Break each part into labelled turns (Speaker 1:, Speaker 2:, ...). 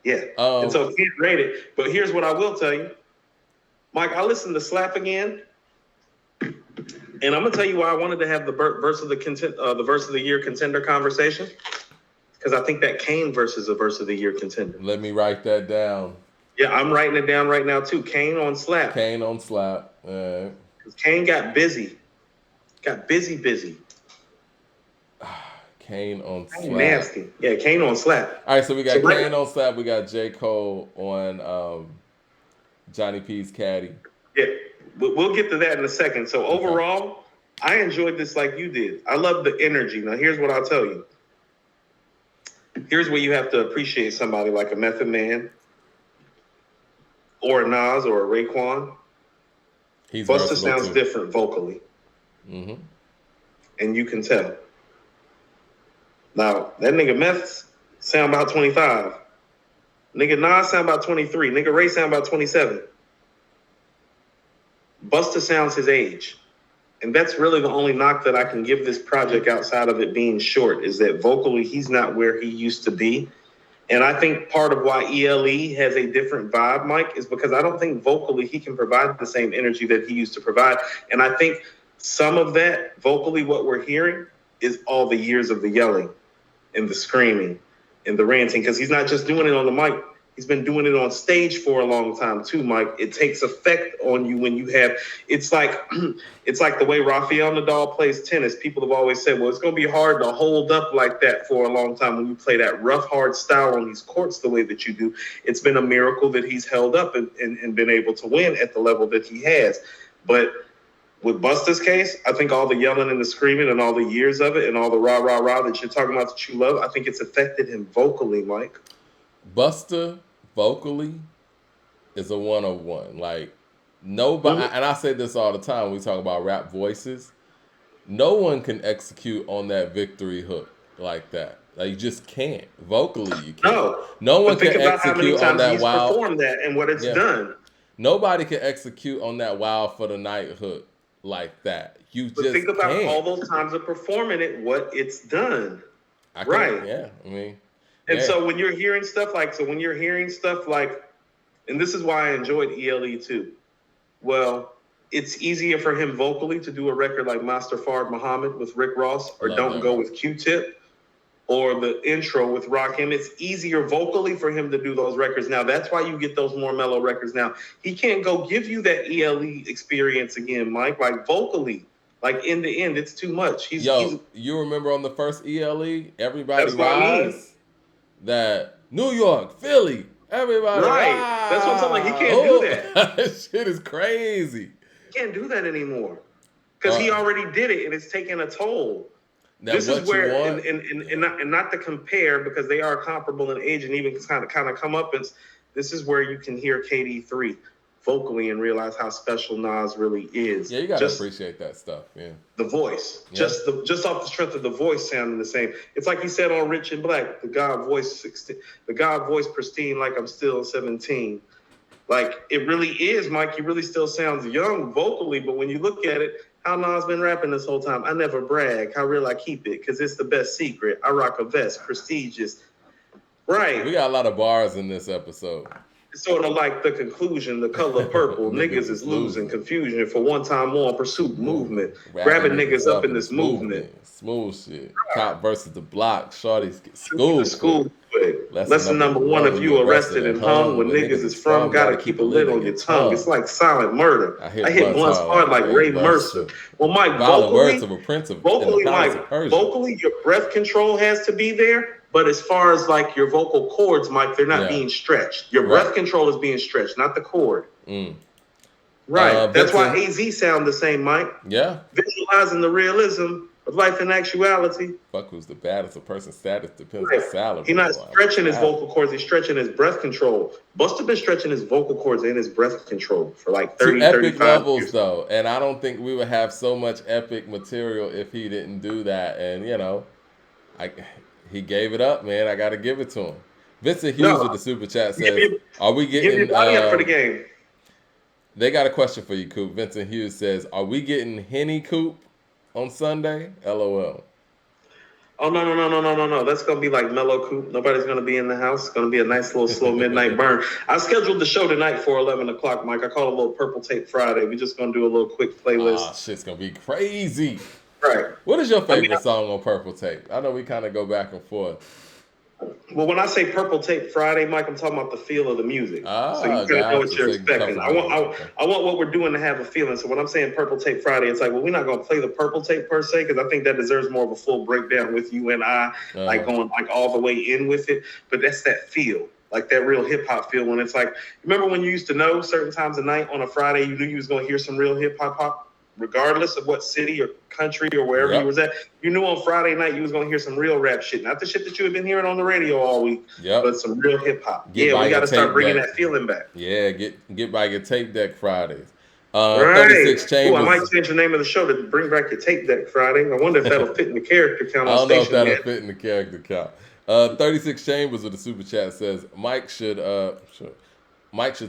Speaker 1: Yeah. And
Speaker 2: Um,
Speaker 1: so can't rate it. But here's what I will tell you. Mike, I listened to Slap again, and I'm gonna tell you why I wanted to have the verse of the year contender conversation. Because I think that Kane verse is a verse of the year contender.
Speaker 2: let me write that down.
Speaker 1: Yeah, I'm writing it down right now too. Kane on Slap.
Speaker 2: Kane on slap.
Speaker 1: Because Kane got busy.
Speaker 2: Kane on
Speaker 1: Kane
Speaker 2: slap.
Speaker 1: nasty. Yeah, Kane on Slap.
Speaker 2: All right, so we
Speaker 1: So
Speaker 2: got
Speaker 1: right,
Speaker 2: Kane on slap. We got J. Cole on Johnny P's Caddy.
Speaker 1: yeah, we'll get to that in a second. So
Speaker 2: Okay.
Speaker 1: overall, I enjoyed this like you did. I love the energy. Now here's what I'll tell you. Here's where you have to appreciate somebody like a Method Man or a Nas or a Raekwon.
Speaker 2: He's
Speaker 1: Busta
Speaker 2: versatile
Speaker 1: sounds
Speaker 2: too.
Speaker 1: different vocally,
Speaker 2: Mm-hmm.
Speaker 1: and you can tell. Now that nigga Meth sound about 25. Nigga Nas sound about 23. Nigga Ray sound about 27. Busta sounds his age. And that's really the only knock that I can give this project outside of it being short is that vocally he's not where he used to be. And I think part of why ELE has a different vibe, Mike, is because I don't think vocally he can provide the same energy that he used to provide. And I think some of that vocally, what we're hearing is all the years of the yelling and the screaming and the ranting, because he's not just doing it on the mic. He's been doing it on stage for a long time too, Mike. It takes effect on you when you have. It's like it's like the way Rafael Nadal plays tennis. People have always said, "Well, it's going to be hard to hold up like that for a long time when you play that rough, hard style on these courts the way that you do." It's been a miracle that he's held up and been able to win at the level that he has. But with Busta's case, I think all the yelling and the screaming and all the years of it and all the rah rah rah that you're talking about that you love, I think it's affected him vocally, Mike.
Speaker 2: Busta vocally is a 101. Like nobody,
Speaker 1: Mm-hmm.
Speaker 2: and I say this all the time. We talk about rap voices. No one can execute on that victory hook like that. Like you just can't. Vocally, you can't.
Speaker 1: No,
Speaker 2: No one
Speaker 1: but
Speaker 2: can
Speaker 1: think about how many
Speaker 2: execute on
Speaker 1: times
Speaker 2: that
Speaker 1: he's
Speaker 2: wild.
Speaker 1: performed that and what it's
Speaker 2: Yeah.
Speaker 1: done.
Speaker 2: Nobody can execute on that wild for the night hook like that. You
Speaker 1: But think
Speaker 2: just
Speaker 1: about
Speaker 2: can't.
Speaker 1: all those times of performing it, what it's done.
Speaker 2: I can.
Speaker 1: Right.
Speaker 2: Yeah. I mean,
Speaker 1: And
Speaker 2: yeah.
Speaker 1: so when you're hearing stuff like, and this is why I enjoyed ELE too. Well, it's easier for him vocally to do a record like Master Fard Muhammad with Rick Ross or
Speaker 2: Love
Speaker 1: Don't
Speaker 2: that
Speaker 1: Go
Speaker 2: record.
Speaker 1: with Q-Tip or the intro with Rakim. It's easier vocally for him to do those records now. That's why you get those more mellow records now. He can't go give you that ELE experience again, Mike. Like vocally, like in the end, it's too much. He's
Speaker 2: Yo, you remember on the first ELE, Everybody
Speaker 1: That's what I mean.
Speaker 2: Rise? That New York, Philly, everybody
Speaker 1: Right. That's what I'm saying. Like he
Speaker 2: rise.
Speaker 1: can't do
Speaker 2: Oh,
Speaker 1: that.
Speaker 2: that shit is crazy.
Speaker 1: He can't do that anymore. Because he
Speaker 2: Uh,
Speaker 1: already did it and it's taking a toll.
Speaker 2: now,
Speaker 1: This is
Speaker 2: what you
Speaker 1: where
Speaker 2: want?
Speaker 1: and not to compare because they are comparable in age and even kind of come up. This is where you can hear KD3 vocally and realize how special Nas really is.
Speaker 2: Yeah, you gotta
Speaker 1: Just
Speaker 2: appreciate that stuff. Yeah,
Speaker 1: the voice,
Speaker 2: yeah.
Speaker 1: just off the strength of the voice sounding the same. It's like he said on Rich and Black, the God voice pristine, like I'm still 17. Like it really is, Mike. He really still sounds young vocally, but when you look at it, how Nas been rapping this whole time. I never brag. How real I keep it, because it's the best secret. I rock a vest, prestigious.
Speaker 2: We
Speaker 1: Right.
Speaker 2: got a lot of bars in this episode.
Speaker 1: It's sort of like the conclusion, the color purple.
Speaker 2: Niggas
Speaker 1: Niggas
Speaker 2: is
Speaker 1: is losing
Speaker 2: losing.
Speaker 1: confusion for one time more pursuit movement.
Speaker 2: Rapping
Speaker 1: Grabbing
Speaker 2: niggas
Speaker 1: niggas up
Speaker 2: up
Speaker 1: in
Speaker 2: in
Speaker 1: this
Speaker 2: this
Speaker 1: movement.
Speaker 2: movement. Smooth shit. Cop versus the block. Shorties get
Speaker 1: Shoot you to
Speaker 2: school quick.
Speaker 1: school quick.
Speaker 2: Lesson
Speaker 1: Lesson
Speaker 2: number
Speaker 1: number one,
Speaker 2: one,
Speaker 1: if
Speaker 2: you
Speaker 1: you
Speaker 2: arrested
Speaker 1: arrested
Speaker 2: and
Speaker 1: and hung
Speaker 2: hung.
Speaker 1: where
Speaker 2: Where
Speaker 1: niggas
Speaker 2: niggas
Speaker 1: is
Speaker 2: is
Speaker 1: from,
Speaker 2: from,
Speaker 1: gotta
Speaker 2: gotta
Speaker 1: keep
Speaker 2: keep
Speaker 1: a
Speaker 2: a
Speaker 1: lid
Speaker 2: lid
Speaker 1: on
Speaker 2: on
Speaker 1: your
Speaker 2: your
Speaker 1: tongue. It's
Speaker 2: tongue.
Speaker 1: like silent murder.
Speaker 2: I
Speaker 1: I
Speaker 2: hit
Speaker 1: hit
Speaker 2: blunts
Speaker 1: blunts
Speaker 2: hard
Speaker 1: hard
Speaker 2: like
Speaker 1: like
Speaker 2: Ray
Speaker 1: Ray Mercer.
Speaker 2: Mercer.
Speaker 1: Well, Mike,
Speaker 2: Violent words of a prince of in the palace of Persia.
Speaker 1: vocally, your breath control has to be there. But as far as like your vocal cords, Mike, they're not
Speaker 2: Yeah.
Speaker 1: being stretched. Your
Speaker 2: Right.
Speaker 1: breath control is being stretched, not the cord.
Speaker 2: Mm.
Speaker 1: Right. That's why
Speaker 2: Vincent.
Speaker 1: AZ sound the same, Mike.
Speaker 2: Yeah.
Speaker 1: Visualizing the realism of life in actuality.
Speaker 2: Fuck who's the baddest? A person's status depends on
Speaker 1: Right.
Speaker 2: salary.
Speaker 1: He's not
Speaker 2: Wow.
Speaker 1: stretching his
Speaker 2: Salary.
Speaker 1: vocal cords, he's stretching his breath control. Busta been stretching his vocal cords and his breath control for like
Speaker 2: To
Speaker 1: 30,
Speaker 2: epic
Speaker 1: 35
Speaker 2: levels
Speaker 1: years.
Speaker 2: though, and I don't think we would have so much epic material if he didn't do that. And I he gave it up, man. I got to give it to him. Vincent Hughes with
Speaker 1: No,
Speaker 2: the super chat
Speaker 1: give
Speaker 2: says,
Speaker 1: your,
Speaker 2: "Are we
Speaker 1: give your
Speaker 2: getting?"
Speaker 1: body up for the game.
Speaker 2: They got a question for you, Coop. Vincent Hughes says, "Are we getting Henny Coop on Sunday?" LOL.
Speaker 1: Oh no! That's gonna be like mellow coupe. Nobody's gonna be in the house. It's gonna be a nice little slow midnight burn. I scheduled the show tonight for 11 o'clock, Mike. I call it a little Purple Tape Friday. We're just gonna do a little quick
Speaker 2: Ah,
Speaker 1: playlist.
Speaker 2: shit's gonna be crazy.
Speaker 1: Right.
Speaker 2: What is your
Speaker 1: I mean,
Speaker 2: favorite song on Purple Tape? I know we kind of go back and forth.
Speaker 1: well, when I say Purple Tape Friday, Mike, I'm talking about the feel of the music. So you
Speaker 2: Ah,
Speaker 1: gotta know what
Speaker 2: gotcha.
Speaker 1: you're
Speaker 2: So you can
Speaker 1: expecting.
Speaker 2: cover
Speaker 1: I want,
Speaker 2: those. Okay.
Speaker 1: I want what we're doing to have a feeling. So when I'm saying Purple Tape Friday, it's like, well, we're not gonna play the Purple Tape per se, because I think that deserves more of a full breakdown with you and I, like going like all the way in with it. But that's that feel, like that real hip hop feel. When it's like, remember when you used to know certain times of night on a Friday, you knew you was gonna hear some real hip hop, regardless of what city or country or wherever you was at. You knew on Friday night you was gonna hear some real rap shit, not the shit that you had been hearing on the radio all week, but some real hip hop. Yeah, we got to start bringing that feeling back.
Speaker 2: Yeah, get by your tape deck Fridays.
Speaker 1: Right.
Speaker 2: 36 Chambers.
Speaker 1: Ooh, I might change the name of the show to Bring Back Your Tape Deck Friday. I wonder if that'll fit in the character count on
Speaker 2: I don't know if
Speaker 1: station
Speaker 2: that'll fit in the character count. 36 Chambers with the super chat says Mike should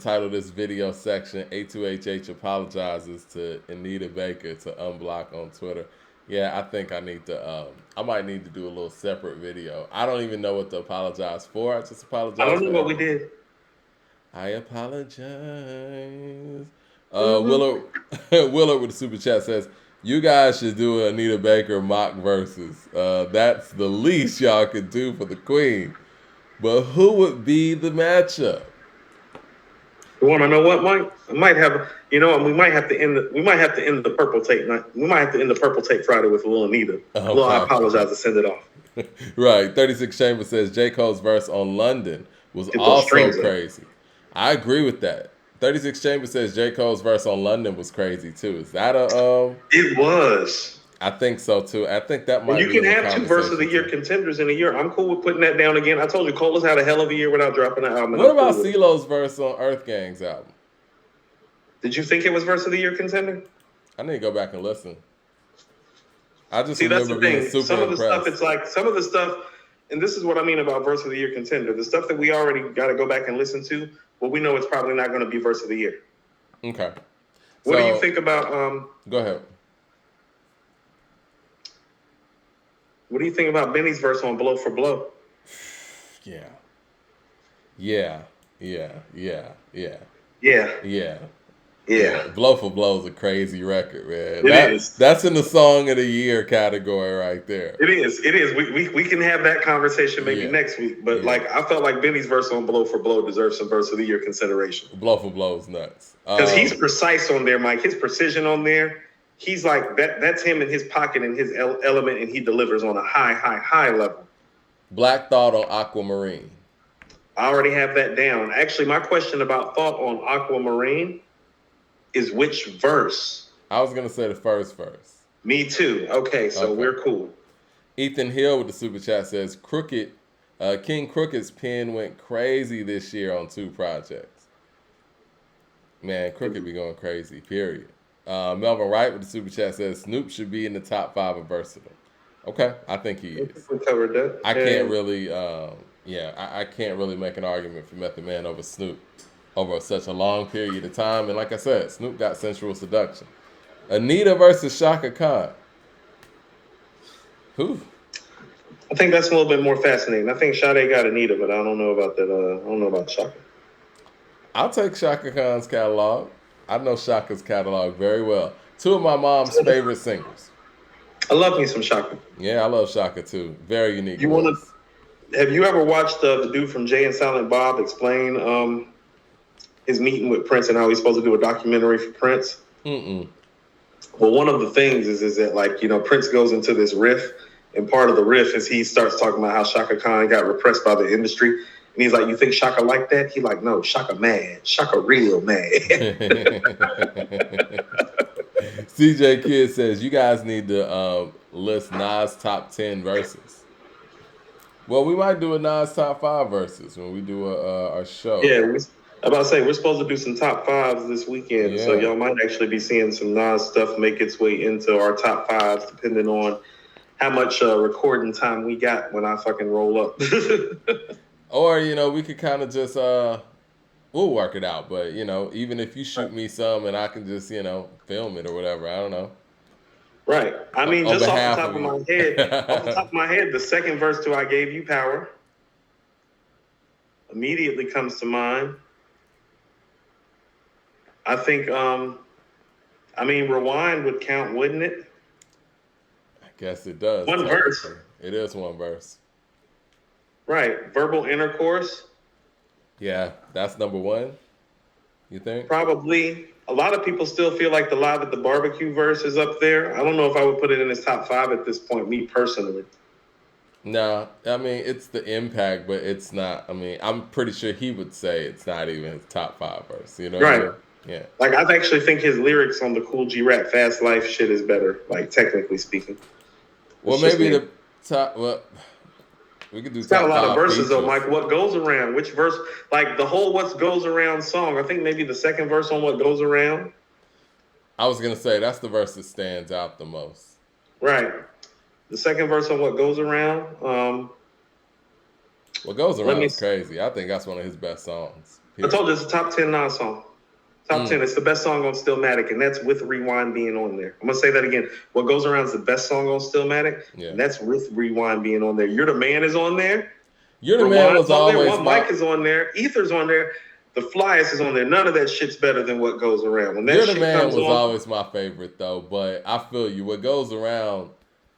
Speaker 2: title this video section A2HH apologizes to Anita Baker to unblock on Twitter. Yeah, I think I need to I might need to do a little separate video. I don't even know what to apologize for. I just apologize.
Speaker 1: I don't know what we did.
Speaker 2: I apologize. Willard with the super chat says, you guys should do an Anita Baker mock versus. That's the least y'all could do for the queen. But who would be the matchup?
Speaker 1: You want to know what, Mike? I might have, we might have to end the Purple Tape night. We might have to end the Purple Tape Friday with a little Anita. I apologize to send it off.
Speaker 2: Right. 36 Chambers says J. Cole's verse on London was also crazy. I agree with that. 36 Chambers says J. Cole's verse on London was crazy too. Is that a
Speaker 1: It was.
Speaker 2: I think so too. I think that might.
Speaker 1: You can have 2 verse of the year contenders in a year. I'm cool with putting that down again. I told you Cole has had a hell of a year without dropping an album.
Speaker 2: What about CeeLo's verse on Earth Gang's album?
Speaker 1: Did you think it was verse of the year contender?
Speaker 2: I need to go back and listen. I just
Speaker 1: that's the thing. Some of the
Speaker 2: impressed.
Speaker 1: stuff, it's like some of the stuff, and this is what I mean about verse of the year contender. The stuff that we already got to go back and listen to, well, we know it's probably not going to be verse of the year.
Speaker 2: Okay.
Speaker 1: What do you think about?
Speaker 2: Go ahead.
Speaker 1: What do you think about Benny's verse on Blow for Blow?
Speaker 2: Yeah. Blow for Blow is a crazy record, man. That's in the song of the year category right there.
Speaker 1: It is. We can have that conversation maybe next week. But like, I felt like Benny's verse on Blow for Blow deserves some verse of the year consideration.
Speaker 2: Blow for Blow is nuts.
Speaker 1: Because he's precise on there, Mike. His precision on there. He's like that. That's him in his pocket and his element, and he delivers on a high level.
Speaker 2: Black Thought on Aquamarine.
Speaker 1: I already have that down. Actually, my question about Thought on Aquamarine is which verse?
Speaker 2: I was gonna say the first verse.
Speaker 1: Me too. Okay, so we're cool.
Speaker 2: Ethan Hill with the super chat says King Crooked's pen went crazy this year on 2 projects. Man, Crooked be going crazy. Period. Melvin Wright with the super chat says Snoop should be in the top 5 of Versatile. Okay, I think he is.
Speaker 1: We covered that.
Speaker 2: I can't really, I can't really make an argument for Method Man over Snoop over such a long period of time. And like I said, Snoop got Sensual Seduction. Anita versus Shaka Khan. Who?
Speaker 1: I think that's a little bit more fascinating. I think Sade got Anita, but I don't know about that. I don't know about Shaka.
Speaker 2: I'll take Shaka Khan's catalog. I know Shaka's catalog very well. 2 of my mom's favorite singers.
Speaker 1: I love me some Shaka.
Speaker 2: Yeah, I love Shaka too. Very unique.
Speaker 1: Have you ever watched the dude from Jay and Silent Bob explain his meeting with Prince and how he's supposed to do a documentary for Prince?
Speaker 2: Mm-mm.
Speaker 1: Well, one of the things is that, like, Prince goes into this riff, and part of the riff is he starts talking about how Shaka Khan got repressed by the industry. And he's like, you think Shaka like that? He like, no, Shaka mad. Shaka real mad.
Speaker 2: CJ Kidd says, you guys need to list Nas top 10 verses. Well, we might do a Nas top 5 verses when we do our show.
Speaker 1: Yeah, I'm about to say, we're supposed to do some top 5s this weekend. Yeah. So y'all might actually be seeing some Nas stuff make its way into our top 5s, depending on how much recording time we got when I fucking roll up.
Speaker 2: Or, we could kind of just, we'll work it out. But, even if you shoot me some and I can just, film it or whatever, I don't know.
Speaker 1: Right. I mean,
Speaker 2: on
Speaker 1: just off the
Speaker 2: behalf
Speaker 1: top
Speaker 2: of
Speaker 1: of my
Speaker 2: you.
Speaker 1: head, the second verse to "I Gave You Power" immediately comes to mind. I think, I mean, "Rewind" would count, wouldn't it?
Speaker 2: I guess it does.
Speaker 1: One verse.
Speaker 2: Technically, it is one verse.
Speaker 1: Right. "Verbal Intercourse."
Speaker 2: Yeah, that's number one. You think?
Speaker 1: Probably. A lot of people still feel like the "Live at the Barbecue" verse is up there. I don't know if I would put it in his top 5 at this point, me personally.
Speaker 2: No, I mean it's the impact, but it's not. I mean, I'm pretty sure he would say it's not even his top 5 verse. You know what I
Speaker 1: Right.
Speaker 2: mean? Yeah.
Speaker 1: Like, I actually think his lyrics on the Cool G Rap Fast Life shit is better, like, technically speaking.
Speaker 2: Well,
Speaker 1: It's just
Speaker 2: maybe
Speaker 1: me.
Speaker 2: the top. Well, we could do
Speaker 1: It's got a
Speaker 2: top
Speaker 1: lot of
Speaker 2: 5
Speaker 1: verses though,
Speaker 2: features.
Speaker 1: Mike. What goes around? Which verse? Like the whole "What Goes Around" song. I think maybe the second verse on "What Goes Around."
Speaker 2: I was gonna say that's the verse that stands out the most.
Speaker 1: Right. The second verse on "What Goes Around."
Speaker 2: What goes
Speaker 1: Let
Speaker 2: around
Speaker 1: me.
Speaker 2: is crazy. I think that's one of his best songs.
Speaker 1: I
Speaker 2: Period.
Speaker 1: told you it's a top 10 Nas song. Top 10. It's the best song on Stillmatic, and that's with Rewind being on there. I'm gonna say that again. "What Goes Around" is the best song on Stillmatic,
Speaker 2: Yeah.
Speaker 1: and that's with Rewind being on there. "You're the Man" is on there.
Speaker 2: You're the Man
Speaker 1: Rewind's
Speaker 2: was
Speaker 1: on there.
Speaker 2: always
Speaker 1: One
Speaker 2: my.
Speaker 1: Mike is on there. Ether's on there. The Flyest is on there. None of that shit's better than "What Goes Around." When that
Speaker 2: You're the
Speaker 1: shit
Speaker 2: Man
Speaker 1: comes
Speaker 2: was
Speaker 1: on,
Speaker 2: always my favorite though, but I feel you. What goes around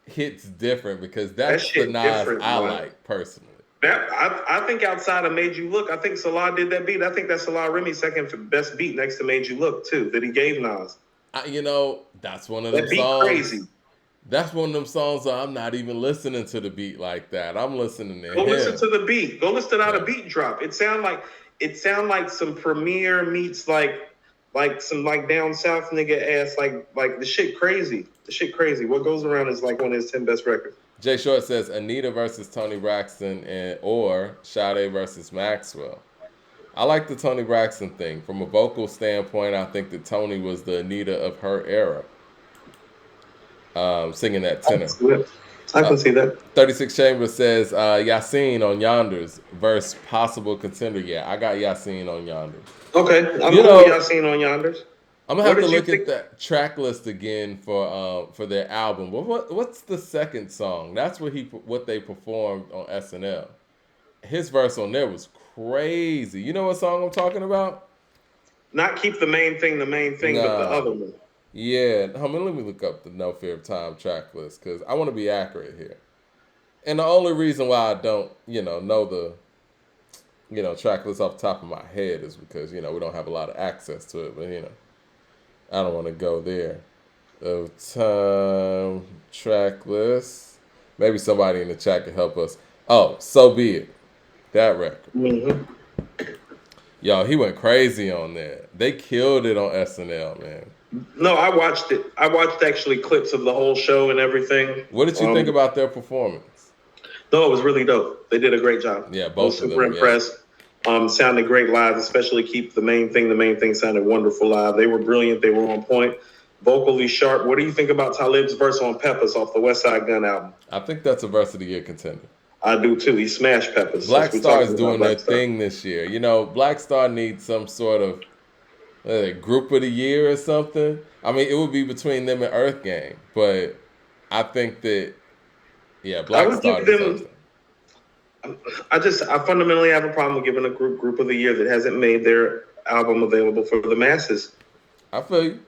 Speaker 2: hits different because
Speaker 1: that
Speaker 2: that's the
Speaker 1: shit
Speaker 2: Nas
Speaker 1: different,
Speaker 2: I
Speaker 1: man.
Speaker 2: like personally.
Speaker 1: That I think outside of "Made You Look," I think Salah did that beat. I think that's Salah Remy's second best beat next to "Made You Look" too, that he gave Nas.
Speaker 2: That's one of them
Speaker 1: That beat
Speaker 2: songs.
Speaker 1: crazy.
Speaker 2: That's one of them songs where I'm not even listening to the beat like that. I'm listening to
Speaker 1: Go listen
Speaker 2: him.
Speaker 1: to the beat. Go listen to how
Speaker 2: Yeah.
Speaker 1: the beat drop. It sound like some Premiere meets like some like down south nigga ass like the shit crazy. The shit crazy. "What Goes Around" is like one of his 10 best records.
Speaker 2: Jay Short says Anita versus Tony Braxton or Sade versus Maxwell. I like the Tony Braxton thing. From a vocal standpoint, I think that Tony was the Anita of her era. Singing that tenor.
Speaker 1: I can see that.
Speaker 2: 36 Chambers says Yassine on Yonders versus possible contender. Yeah, I got Yassine on Yonders.
Speaker 1: Okay, I'm cool with Yassine on Yonders.
Speaker 2: I'm gonna have to look at that track list again for their album. But what's the second song? That's what they performed on SNL. His verse on there was crazy. You know what song I'm talking about?
Speaker 1: Not "Keep the Main Thing," but the other one.
Speaker 2: Yeah, let me look up the No Fear of Time track list because I want to be accurate here. And the only reason why I don't, know the, track list off the top of my head is because, we don't have a lot of access to it. But, I don't want to go there. Of time track list. Maybe somebody in the chat can help us. Oh, So Be It. That record.
Speaker 1: Mm-hmm.
Speaker 2: Yo, he went crazy on there. They killed it on SNL, man.
Speaker 1: No, I watched it. I watched actually clips of the whole show and everything.
Speaker 2: What did you think about their performance?
Speaker 1: No, it was really dope. They did a great job.
Speaker 2: Yeah, both
Speaker 1: I was super impressed. Sounded great live, especially "Keep the Main Thing." The Main Thing sounded wonderful live. They were brilliant. They were on point. Vocally sharp. What do you think about Talib's verse on "Peppers" off the West Side Gun album?
Speaker 2: I think that's a verse of the year contender.
Speaker 1: I do too. He smashed Peppers.
Speaker 2: Black Star is doing their thing this year. Black Star needs some sort of group of the year or something. I mean, it would be between them and Earth Gang, but I think that Black Star deserves them.
Speaker 1: I fundamentally have a problem with giving a group of the year that hasn't made their album available for the masses.
Speaker 2: I feel you.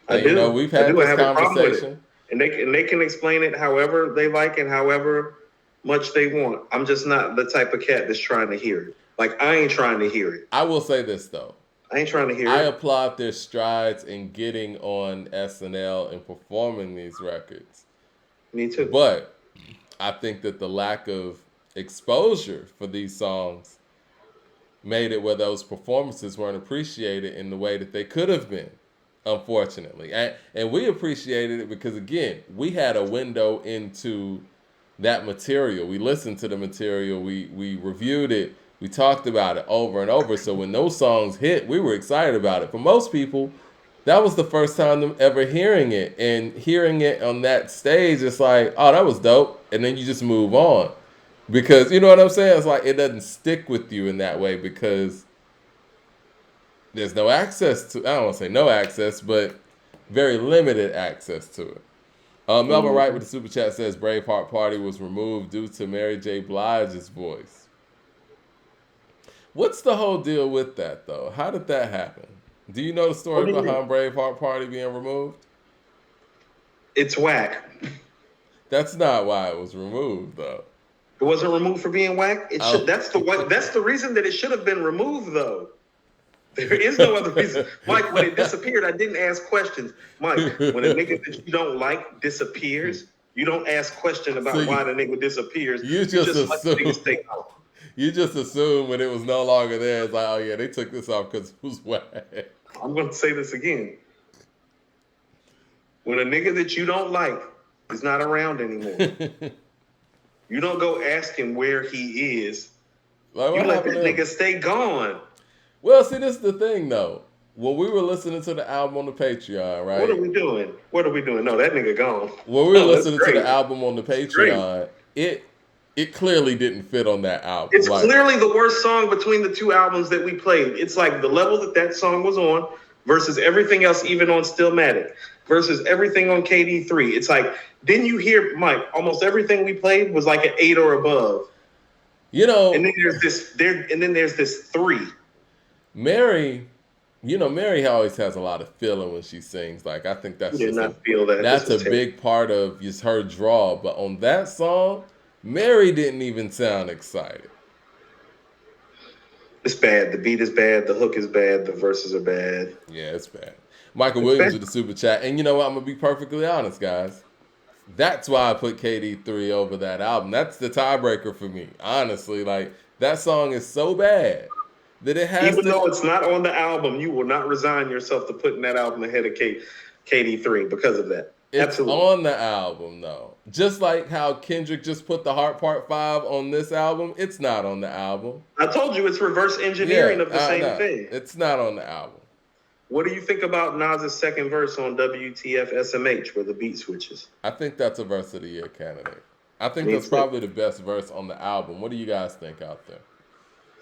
Speaker 1: I do.
Speaker 2: We've had this conversation,
Speaker 1: and they can explain it however they like and however much they want. I'm just not the type of cat that's trying to hear it. Like, I ain't trying to hear it.
Speaker 2: I will say this though.
Speaker 1: I ain't trying to hear it.
Speaker 2: I applaud their strides in getting on SNL and performing these records.
Speaker 1: Me too.
Speaker 2: But I think that the lack of exposure for these songs made it where those performances weren't appreciated in the way that they could have been, unfortunately. And we appreciated it because, again, we had a window into that material. We listened to the material. We reviewed it. We talked about it over and over. So when those songs hit, we were excited about it. For most people, that was the first time them ever hearing it. And hearing it on that stage, it's like, oh, that was dope. And then you just move on. Because, you know what I'm saying? It's like it doesn't stick with you in that way because there's no access to, I don't want to say no access, but very limited access to it. Melvin Wright with the super chat says Braveheart Party was removed due to Mary J. Blige's voice. What's the whole deal with that, though? How did that happen? Do you know the story behind Braveheart Party being removed?
Speaker 1: It's whack.
Speaker 2: That's not why it was removed, though.
Speaker 1: It wasn't removed for being whack. That's the reason that it should have been removed, though. There is no other reason. Mike, when it disappeared, I didn't ask questions. Mike, when a nigga that you don't like disappears, you don't ask questions about why the nigga disappears.
Speaker 2: You just assume.
Speaker 1: Let the nigga stay home.
Speaker 2: You just assume when it was no longer there, it's like, oh yeah, they took this off because it was whack.
Speaker 1: I'm going to say this again. When a nigga that you don't like is not around anymore, you don't go ask him where he is.
Speaker 2: Like,
Speaker 1: you let that nigga stay gone.
Speaker 2: Well, see, this is the thing, though. When we were listening to the album on the Patreon, right?
Speaker 1: What are we doing? No, that nigga gone.
Speaker 2: When we were listening to the album on the Patreon, it clearly didn't fit on that album.
Speaker 1: It's clearly the worst song between the two albums that we played. It's like the level that song was on versus everything else, even on Stillmatic, versus everything on KD3. It's like, didn't you hear, Mike, almost everything we played was like an 8 or above.
Speaker 2: You know.
Speaker 1: And then there's this 3.
Speaker 2: Mary always has a lot of feeling when she sings. Like, I think that's that's a big part of just her draw. But on that song, Mary didn't even sound excited.
Speaker 1: It's bad. The beat is bad. The hook is bad. The verses are bad.
Speaker 2: Yeah, it's bad. Michael Williams with the super chat. And you know what? I'm going to be perfectly honest, guys. That's why I put KD3 over that album. That's the tiebreaker for me. Honestly, like, that song is so bad that it has
Speaker 1: Even though it's not on the album, you will not resign yourself to putting that album ahead of KD3 because of that.
Speaker 2: It's
Speaker 1: Absolutely.
Speaker 2: On the album, though. Just like how Kendrick just put the Heart Part 5 on this album, it's not on the album.
Speaker 1: I told you it's reverse engineering of the same thing.
Speaker 2: It's not on the album.
Speaker 1: What do you think about Nas's second verse on WTF SMH where the beat switches?
Speaker 2: I think that's a verse of the year candidate. I think that's probably the best verse on the album. What do you guys think out there?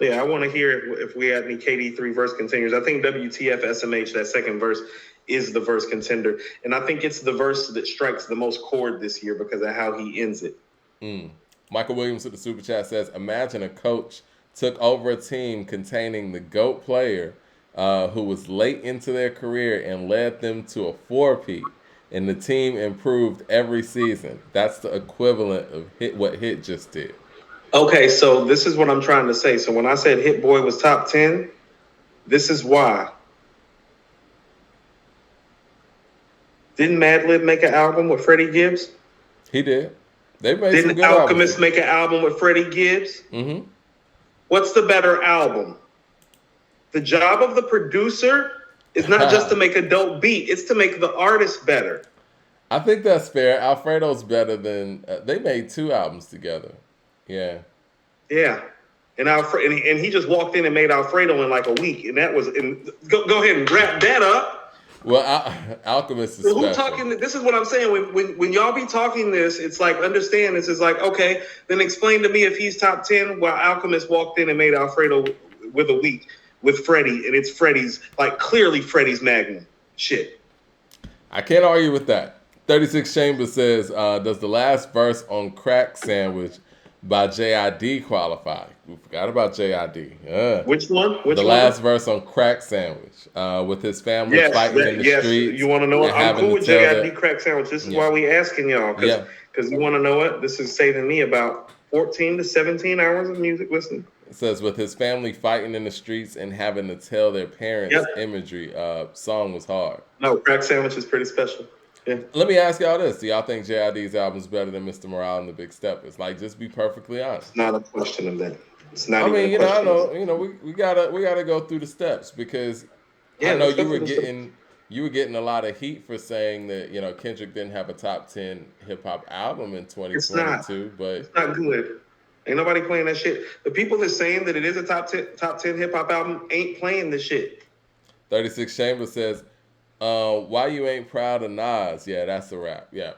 Speaker 1: Yeah, I want to hear if we had any KD3 verse contenders. I think WTF SMH, that second verse, is the verse contender. And I think it's the verse that strikes the most chord this year because of how he ends it.
Speaker 2: Michael Williams with the super chat says, imagine a coach took over a team containing the GOAT player who was late into their career and led them to a 4-peat. And the team improved every season. That's the equivalent of what Hit just did.
Speaker 1: Okay, so this is what I'm trying to say. So when I said Hit Boy was top 10, this is why. Didn't Madlib make an album with Freddie Gibbs?
Speaker 2: He did. They made
Speaker 1: Didn't
Speaker 2: some good
Speaker 1: Alchemist
Speaker 2: albums.
Speaker 1: make an album with Freddie Gibbs?
Speaker 2: Mm-hmm.
Speaker 1: What's the better album? The job of the producer is not just to make a dope beat. It's to make the artist better.
Speaker 2: I think that's fair. Alfredo's better than... they made 2 albums together. Yeah.
Speaker 1: Yeah. And and he just walked in and made Alfredo in like a week. And that was... Go ahead and wrap that up.
Speaker 2: Well, Alchemist is special.
Speaker 1: Who talking? This is what I'm saying. When y'all be talking this, it's like, understand this is like, okay, then explain to me if he's top 10 while Alchemist walked in and made Alfredo with a week with Freddie, and it's Freddie's, like, clearly Freddie's magnum. Shit.
Speaker 2: I can't argue with that. 36 Chambers says, does the last verse on Crack Sandwich by JID qualify? We forgot about JID.
Speaker 1: Which one?
Speaker 2: The last verse on Crack Sandwich with his family fighting in the streets.
Speaker 1: You want to know what? I'm cool with JID Crack Sandwich. This is why we asking y'all. Because you want to know what? This is saving me about 14 to 17 hours of music listening.
Speaker 2: It says, with his family fighting in the streets and having to tell their parents imagery, song was hard.
Speaker 1: No, Crack Sandwich is pretty special. Yeah.
Speaker 2: Let me ask y'all this. Do y'all think JID's album is better than Mr. Morale and the Big Steppers? Like, just be perfectly honest.
Speaker 1: It's not a question of that. It's not.
Speaker 2: I mean, you know, I know, we gotta go through the steps because I know you were getting a lot of heat for saying that, you know, Kendrick didn't have a top 10 hip hop album in 2022, but
Speaker 1: it's not good. Ain't nobody playing that shit. The people that's saying that it is a top 10 hip hop album ain't playing the shit.
Speaker 2: 36 Chambers says, why you ain't proud of Nas? Yeah, that's a wrap. Yeah.